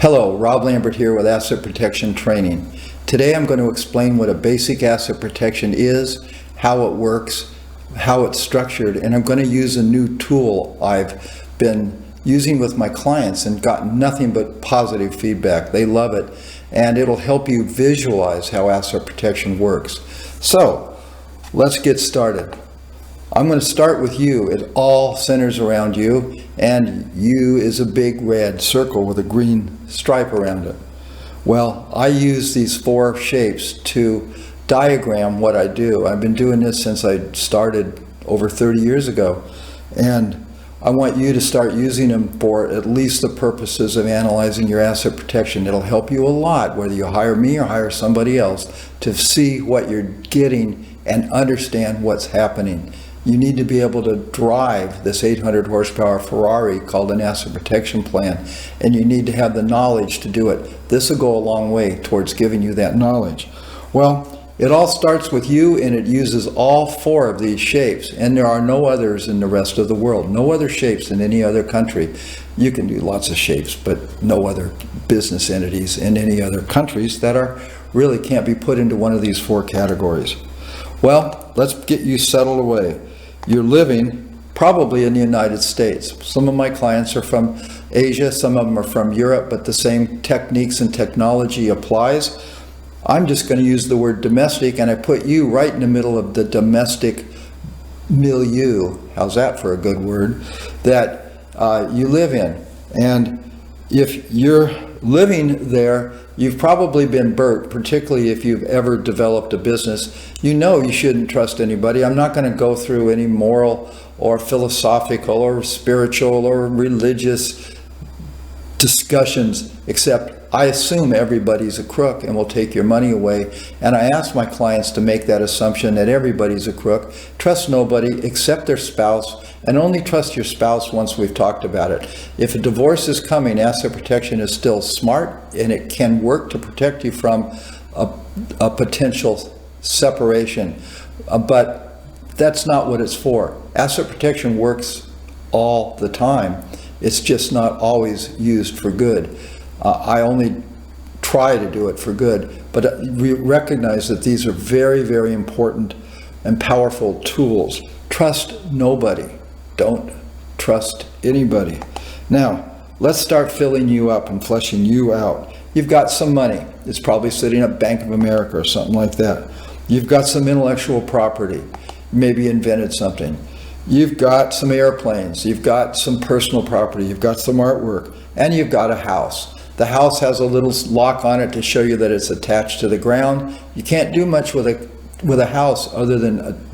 Hello, Rob Lambert here with Asset Protection Training. Today I'm going to explain what a basic asset protection is, how it works, how it's structured, and I'm going to use a new tool I've been using with my clients and gotten nothing but positive feedback. They love it, and it'll help you visualize how asset protection works. So, let's get started. I'm going to start with you. It all centers around you, and you is a big red circle with a green stripe around it. Well, I use these four shapes to diagram what I do. I've been doing this since I started over 30 years ago, and I want you to start using them for at least the purposes of analyzing your asset protection. It'll help you a lot, whether you hire me or hire somebody else, to see what you're getting and understand what's happening. You need to be able to drive this 800 horsepower Ferrari called an asset protection plan, and you need to have the knowledge to do it. This will go a long way towards giving you that knowledge. Well, it all starts with you, and it uses all four of these shapes, and there are no others in the rest of the world. No other shapes in any other country. You can do lots of shapes, but no other business entities in any other countries that are really can't be put into one of these four categories. Well, let's get you settled away. You're living probably in the United States. Some of my clients are from Asia, some of them are from Europe, but the same techniques and technology applies. I'm just going to use the word domestic, and I put you right in the middle of the domestic milieu, how's that for a good word, that you live in. And if you're living there, you've probably been burnt, particularly if you've ever developed a business. You know you shouldn't trust anybody. I'm not going to go through any moral or philosophical or spiritual or religious discussions, except I assume everybody's a crook and will take your money away. And I ask my clients to make that assumption that everybody's a crook. Trust nobody except their spouse, and only trust your spouse once we've talked about it. If a divorce is coming, asset protection is still smart, and it can work to protect you from a potential separation. But that's not what it's for. Asset protection works all the time. It's just not always used for good. I only try to do it for good, but we recognize that these are very, very important and powerful tools. Trust nobody. Don't trust anybody. Now, let's start filling you up and fleshing you out. You've got some money. It's probably sitting at Bank of America or something like that. You've got some intellectual property. Maybe invented something. You've got some airplanes. You've got some personal property. You've got some artwork. And you've got a house. The house has a little lock on it to show you that it's attached to the ground. You can't do much with a house other than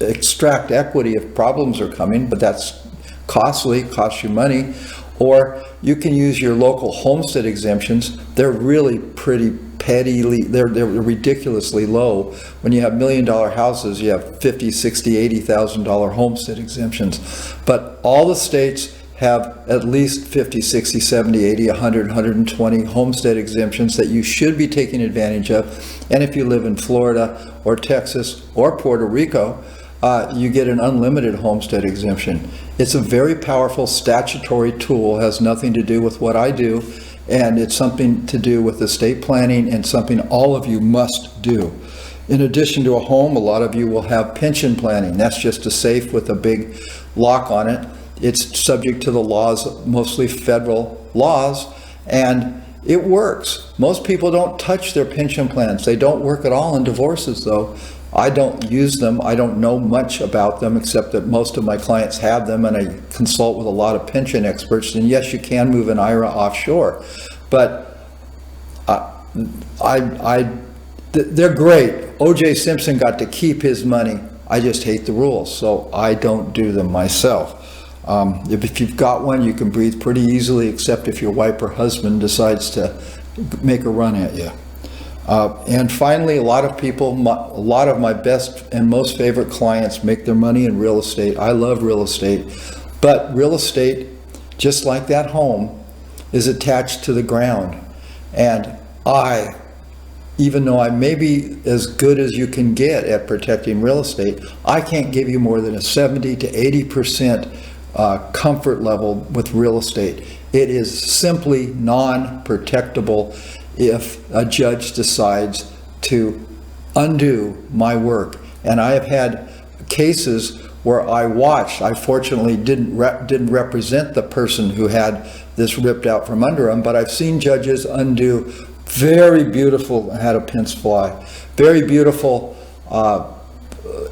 extract equity if problems are coming, but that's costly, costs you money. Or you can use your local homestead exemptions. They're really pretty petty, they're ridiculously low. When you have $1 million houses, you have $50,000, $60,000, $80,000 homestead exemptions. But all the states have at least 50, 60, 70, 80, 100, 120 homestead exemptions that you should be taking advantage of. And if you live in Florida or Texas or Puerto Rico, you get an unlimited homestead exemption. It's a very powerful statutory tool, has nothing to do with what I do, and it's something to do with estate planning and something all of you must do. In addition to a home, a lot of you will have pension planning. That's just a safe with a big lock on it. It's subject to the laws, mostly federal laws, and it works. Most people don't touch their pension plans. They don't work at all in divorces, though. I don't use them. I don't know much about them, except that most of my clients have them, and I consult with a lot of pension experts. And yes, you can move an IRA offshore, but they're great. O.J. Simpson got to keep his money. I just hate the rules, so I don't do them myself. If you've got one, you can breathe pretty easily, except if your wife or husband decides to make a run at you. And finally, a lot of my best and most favorite clients make their money in real estate. I love real estate, but real estate, just like that home, is attached to the ground. And even though I may be as good as you can get at protecting real estate, I can't give you more than a 70 to 80% comfort level with real estate. It is simply non-protectable if a judge decides to undo my work. And I have had cases where I fortunately didn't represent the person who had this ripped out from under them, but I've seen judges undo very beautiful, I had a pinch fly, very beautiful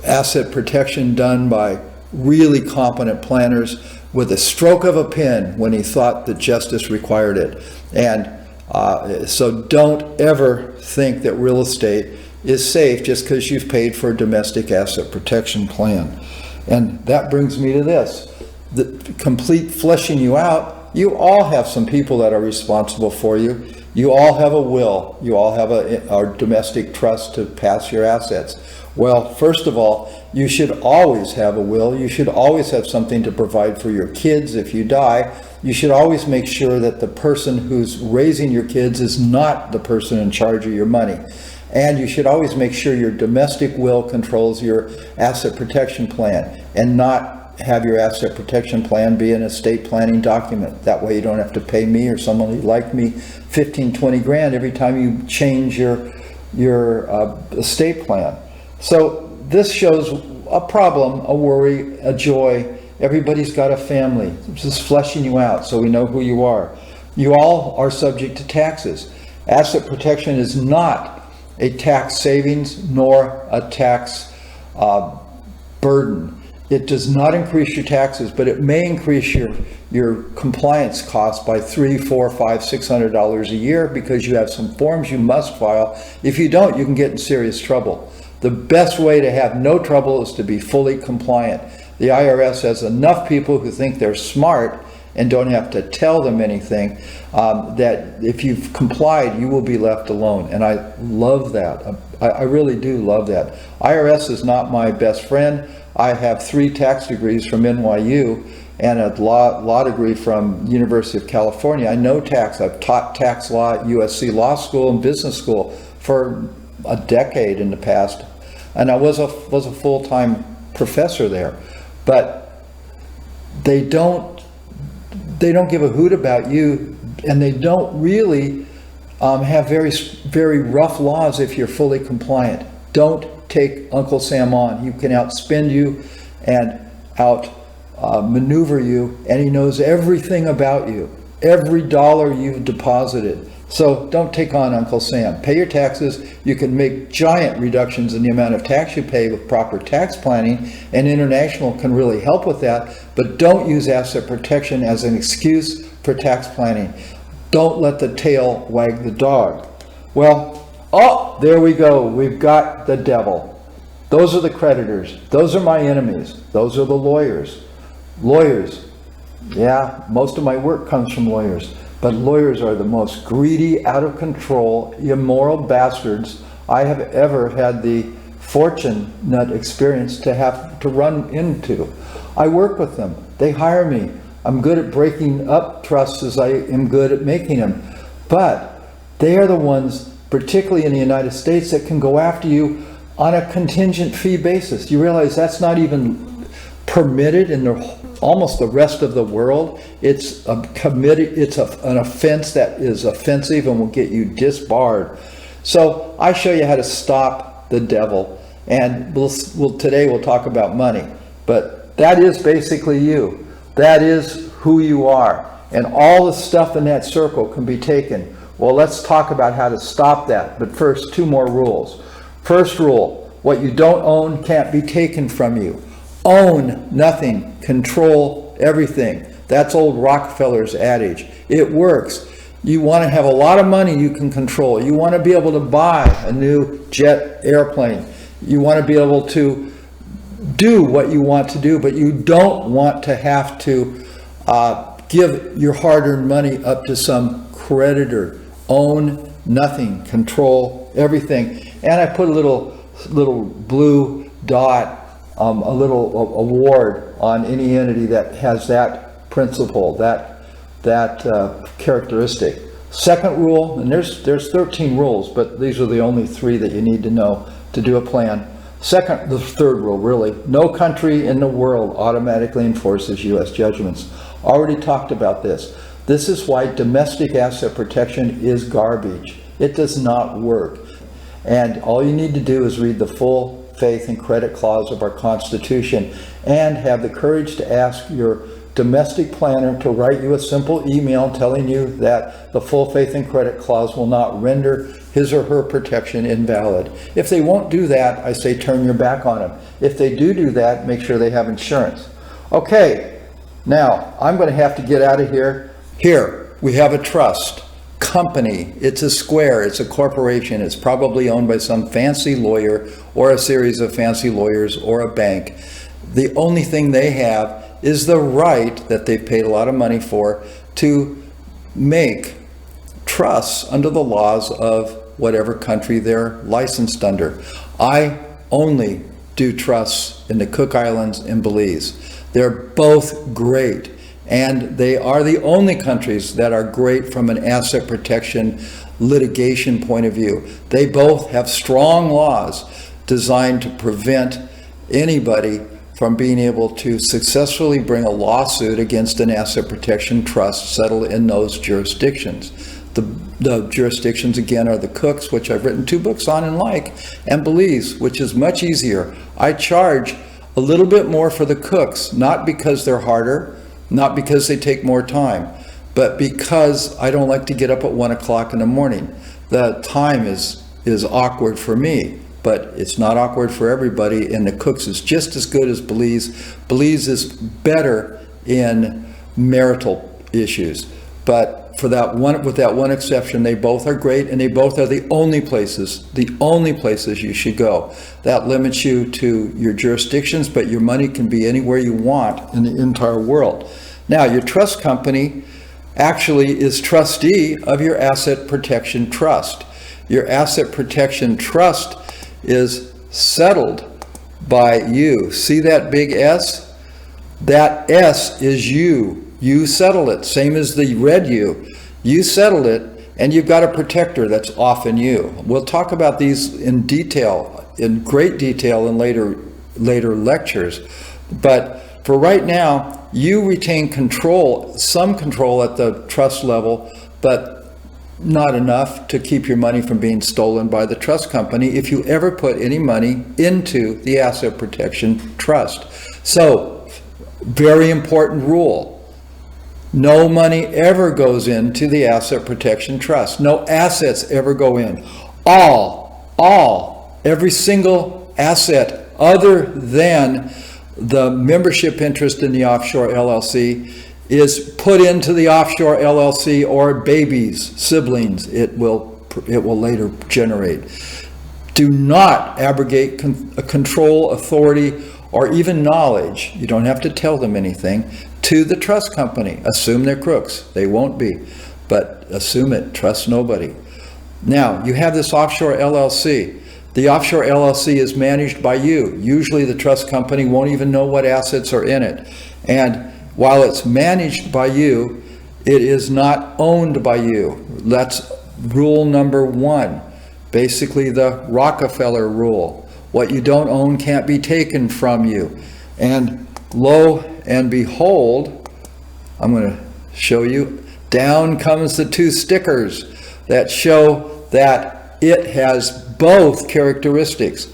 asset protection done by really competent planners with a stroke of a pen when he thought that justice required it. And so don't ever think that real estate is safe just because you've paid for a domestic asset protection plan. And that brings me to this, the complete fleshing you out. You all have some people that are responsible for you. You all have a will. You all have a domestic trust to pass your assets. Well, first of all, you should always have a will. You should always have something to provide for your kids if you die. You should always make sure that the person who's raising your kids is not the person in charge of your money. And you should always make sure your domestic will controls your asset protection plan, and not have your asset protection plan be an estate planning document. That way you don't have to pay me or somebody like me 15, 20 grand every time you change your estate plan. So this shows a problem, a worry, a joy. Everybody's got a family. It's just fleshing you out so we know who you are. You all are subject to taxes. Asset protection is not a tax savings nor a tax burden. It does not increase your taxes, but it may increase your compliance costs by $300, $400, $500, $600 a year because you have some forms you must file. If you don't, you can get in serious trouble. The best way to have no trouble is to be fully compliant. The IRS has enough people who think they're smart and don't have to tell them anything, that if you've complied, you will be left alone. And I love that. I really do love that. IRS is not my best friend. I have 3 tax degrees from NYU and a law degree from University of California. I know tax. I've taught tax law at USC Law School and Business School for a decade in the past. And I was a full-time professor there. But they don't give a hoot about you, and they don't really have very rough laws if you're fully compliant. Don't take Uncle Sam on. He can outspend you and maneuver you, and he knows everything about you, every dollar you've deposited. So don't take on Uncle Sam. Pay your taxes. You can make giant reductions in the amount of tax you pay with proper tax planning, and International can really help with that. But don't use asset protection as an excuse for tax planning. Don't let the tail wag the dog. Well, oh, there we go. We've got the devil. Those are the creditors. Those are my enemies. Those are the lawyers. Lawyers. Yeah, most of my work comes from lawyers. But lawyers are the most greedy, out of control, immoral bastards I have ever had the fortunate experience to have to run into. I work with them. They hire me. I'm good at breaking up trusts as I am good at making them. But they are the ones, particularly in the United States, that can go after you on a contingent fee basis. You realize that's not even permitted in almost the rest of the world. It's an offense that is offensive and will get you disbarred. So I show you how to stop the devil, and today we'll talk about money. But that is basically you. That is who you are, and all the stuff in that circle can be taken. Well, let's talk about how to stop that. But first, 2 more rules. First rule: what you don't own can't be taken from you. Own nothing, control everything. That's old Rockefeller's adage. It works. You want to have a lot of money you can control. You want to be able to buy a new jet airplane. You want to be able to do what you want to do, but you don't want to have to give your hard-earned money up to some creditor. Own nothing, control everything. And I put a little blue dot, a little award on any entity that has that principle, that characteristic. Second rule, and there's 13 rules, but these are the only 3 that you need to know to do a plan. The third rule, really: no country in the world automatically enforces U.S. judgments. Already talked about this. This is why domestic asset protection is garbage. It does not work. And all you need to do is read the full faith and credit clause of our Constitution and have the courage to ask your domestic planner to write you a simple email telling you that the full faith and credit clause will not render his or her protection invalid. If they won't do that, I say turn your back on them. If they do that, make sure they have insurance. Okay, now I'm going to have to get out of here. Here, we have a trust company. It's a square, it's a corporation. It's probably owned by some fancy lawyer or a series of fancy lawyers or a bank. The only thing they have is the right that they've paid a lot of money for to make trusts under the laws of whatever country they're licensed under. I only do trusts in the Cook Islands and Belize. They're both great, and they are the only countries that are great from an asset protection litigation point of view. They both have strong laws designed to prevent anybody from being able to successfully bring a lawsuit against an asset protection trust settled in those jurisdictions. The jurisdictions, again, are the Cooks, which I've written 2 books on and like, and Belize, which is much easier. I charge a little bit more for the Cooks, not because they're harder, not because they take more time, but because I don't like to get up at 1 o'clock in the morning. The time is awkward for me, but it's not awkward for everybody, and the Cooks is just as good as Belize. Belize is better in marital issues, but for that one, with that one exception, they both are great, and they both are the only places you should go. That limits you to your jurisdictions, but your money can be anywhere you want in the entire world. Now, your trust company actually is trustee of your asset protection trust. Your asset protection trust is settled by you. See that big S? That S is you. You settle it, same as the red U. You settled it, and you've got a protector that's often you. We'll talk about these in detail, in great detail in later lectures. But for right now, you retain control, some control at the trust level, but not enough to keep your money from being stolen by the trust company if you ever put any money into the asset protection trust. So, very important rule. No money ever goes into the asset protection trust. No assets ever go in. Every single asset other than the membership interest in the offshore LLC is put into the offshore LLC or babies, siblings, it will later generate. Do not abrogate control, authority, or even knowledge. You don't have to tell them anything to the trust company. Assume they're crooks. They won't be, but assume it. Trust nobody. Now, you have this offshore LLC. The offshore LLC is managed by you. Usually the trust company won't even know what assets are in it. And while it's managed by you, it is not owned by you. That's rule number 1. Basically the Rockefeller rule. What you don't own can't be taken from you. And lo and behold, I'm going to show you, down comes the 2 stickers that show that it has both characteristics.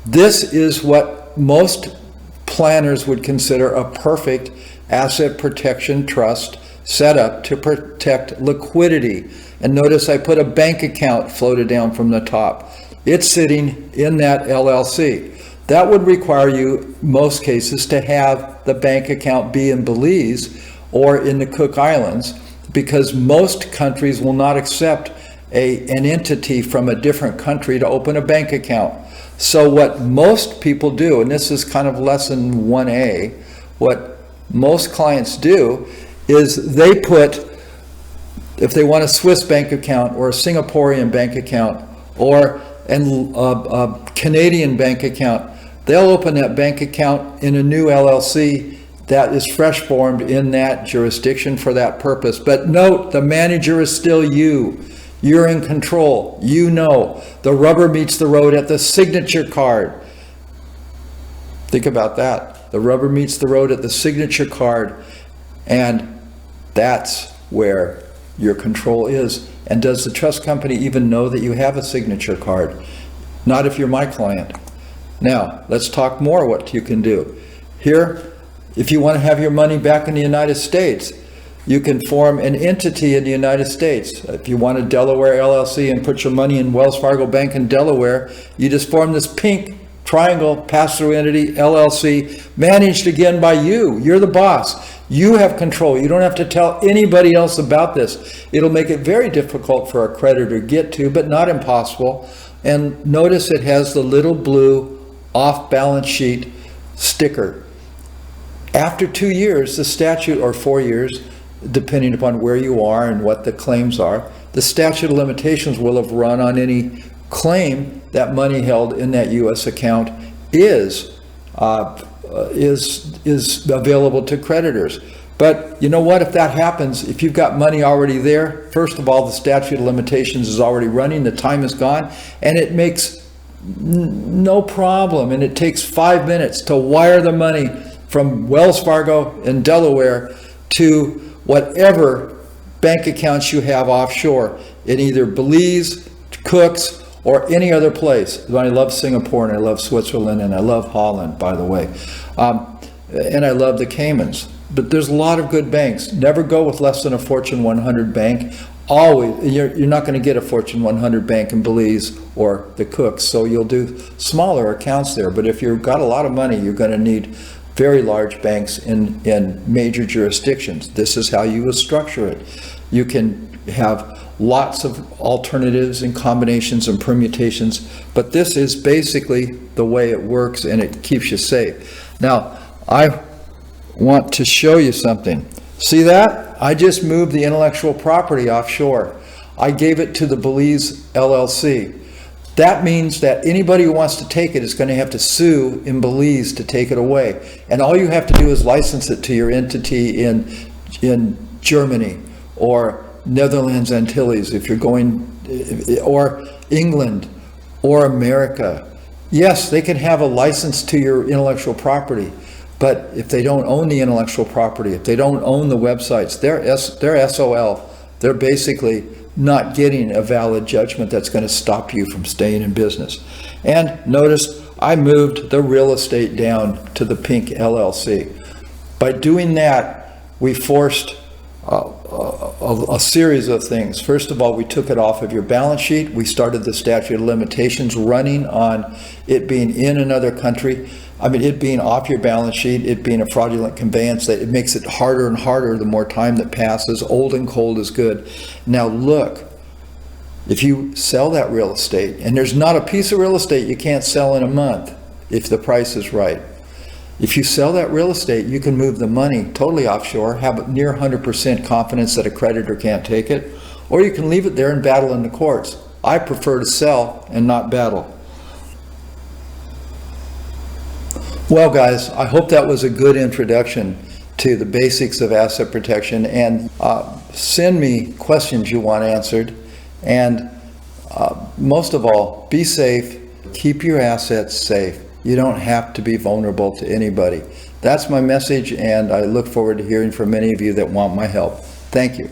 This is what most planners would consider a perfect asset protection trust set up to protect liquidity. And notice I put a bank account floated down from the top. It's sitting in that LLC. That would require you, most cases, to have the bank account be in Belize or in the Cook Islands, because most countries will not accept an entity from a different country to open a bank account. So what most people do, and this is kind of lesson 1A, what most clients do is they put, if they want a Swiss bank account or a Singaporean bank account or a Canadian bank account, they'll open that bank account in a new LLC that is fresh formed in that jurisdiction for that purpose. But note, the manager is still you. You're in control. You know. The rubber meets the road at the signature card. Think about that. The rubber meets the road at the signature card. And that's where your control is. And does the trust company even know that you have a signature card? Not if you're my client. Now, let's talk more what you can do. Here, if you want to have your money back in the United States, you can form an entity in the United States. If you want a Delaware LLC and put your money in Wells Fargo Bank in Delaware, you just form this pink triangle pass-through entity, LLC, managed again by you. You're the boss. You have control. You don't have to tell anybody else about this. It'll make it very difficult for a creditor to get to, but not impossible. And notice it has the little blue off-balance sheet sticker. After 2 years, the statute, or 4 years, depending upon where you are and what the claims are, the statute of limitations will have run on any claim that money held in that U.S. account is available to creditors. But you know what, if that happens, if you've got money already there, first of all, the statute of limitations is already running, the time is gone, and it makes no problem, and it takes 5 minutes to wire the money from Wells Fargo in Delaware to whatever bank accounts you have offshore in either Belize, Cooks, or any other place. I love Singapore, and I love Switzerland, and I love Holland, by the way. And I love the Caymans. But there's a lot of good banks. Never go with less than a Fortune 100 bank. Always, you're not going to get a Fortune 100 bank in Belize or the Cooks, so you'll do smaller accounts there. But if you've got a lot of money, you're going to need very large banks in major jurisdictions. This is how you will structure it. You can have lots of alternatives and combinations and permutations, but this is basically the way it works, and it keeps you safe. Now, I want to show you something. See that? I just moved the intellectual property offshore. I gave it to the Belize LLC. That means that anybody who wants to take it is going to have to sue in Belize to take it away. And all you have to do is license it to your entity in Germany or Netherlands Antilles if you're going, or England or America. Yes, they can have a license to your intellectual property, but if they don't own the intellectual property, if they don't own the websites, they're SOL. They're basically not getting a valid judgment that's going to stop you from staying in business. And notice I moved the real estate down to the pink LLC. By doing that, we forced a series of things. First of all, we took it off of your balance sheet. We started the statute of limitations running on it being in another country. I mean, it being off your balance sheet, it being a fraudulent conveyance, that it makes it harder and harder the more time that passes. Old and cold is good. Now look, if you sell that real estate, and there's not a piece of real estate you can't sell in a month if the price is right. If you sell that real estate, you can move the money totally offshore, have near 100% confidence that a creditor can't take it, or you can leave it there and battle in the courts. I prefer to sell and not battle. Well, guys, I hope that was a good introduction to the basics of asset protection, and send me questions you want answered, and most of all, be safe, keep your assets safe. You don't have to be vulnerable to anybody. That's my message, and I look forward to hearing from many of you that want my help. Thank you.